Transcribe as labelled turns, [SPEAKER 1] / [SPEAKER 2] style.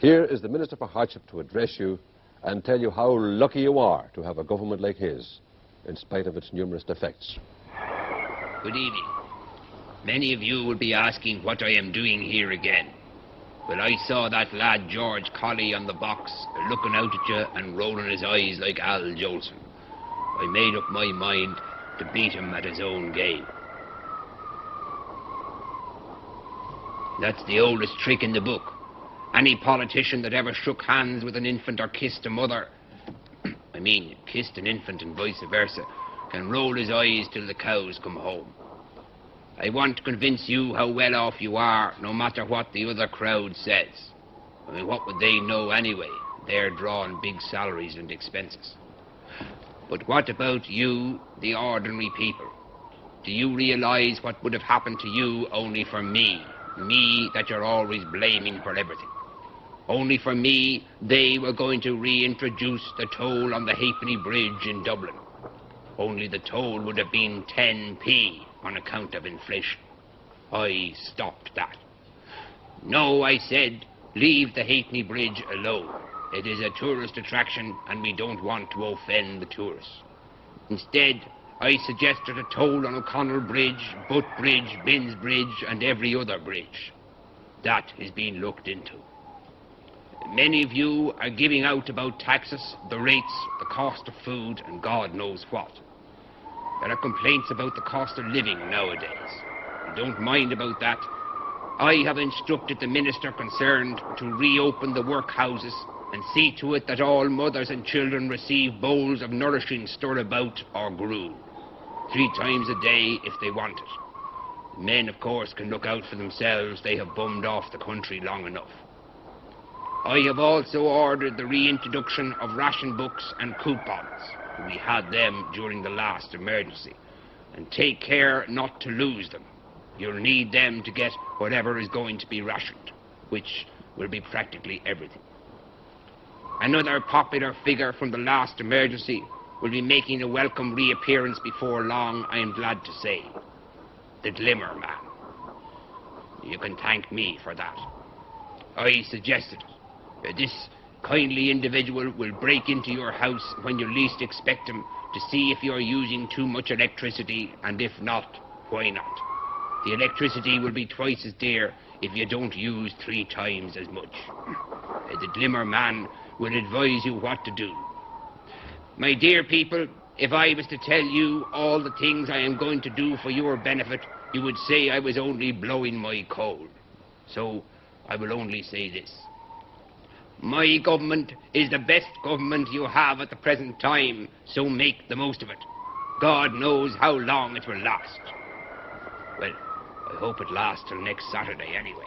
[SPEAKER 1] Here is the Minister for Hardship to address you and tell you how lucky you are to have a government like his, in spite of its numerous defects.
[SPEAKER 2] Good evening. Many of you will be asking what I am doing here again. Well, I saw that lad George Colley on the box looking out at you and rolling his eyes like Al Jolson. I made up my mind to beat him at his own game. That's the oldest trick in the book. Any politician that ever shook hands with an infant or kissed a mother, kissed an infant and vice versa, can roll his eyes till the cows come home. I want to convince you how well off you are, no matter what the other crowd says. What would they know anyway? They're drawing big salaries and expenses. But what about you, the ordinary people? Do you realise what would have happened to you only for me? Me that you're always blaming for everything. Only for me, they were going to reintroduce the toll on the Halfpenny Bridge in Dublin. Only the toll would have been 10p on account of inflation. I stopped that. No, I said, leave the Halfpenny Bridge alone. It is a tourist attraction and we don't want to offend the tourists. Instead, I suggested a toll on O'Connell Bridge, Butt Bridge, Binns Bridge and every other bridge. That is being looked into. Many of you are giving out about taxes, the rates, the cost of food and God knows what. There are complaints about the cost of living nowadays. I don't mind about that. I have instructed the minister concerned to reopen the workhouses and see to it that all mothers and children receive bowls of nourishing stirabout or gruel, 3 times a day if they want it. Men, of course, can look out for themselves. They have bummed off the country long enough. I have also ordered the reintroduction of ration books and coupons. We had them during the last emergency. And take care not to lose them. You'll need them to get whatever is going to be rationed, which will be practically everything. Another popular figure from the last emergency will be making a welcome reappearance before long, I am glad to say. The Glimmer Man. You can thank me for that. I suggested it. This kindly individual will break into your house when you least expect him to see if you're using too much electricity, and if not, why not? The electricity will be twice as dear if you don't use 3 times as much. The Glimmer Man will advise you what to do. My dear people, if I was to tell you all the things I am going to do for your benefit, you would say I was only blowing my coal. So I will only say this. My government is the best government you have at the present time, so make the most of it. God knows how long it will last. Well, I hope it lasts till next Saturday anyway.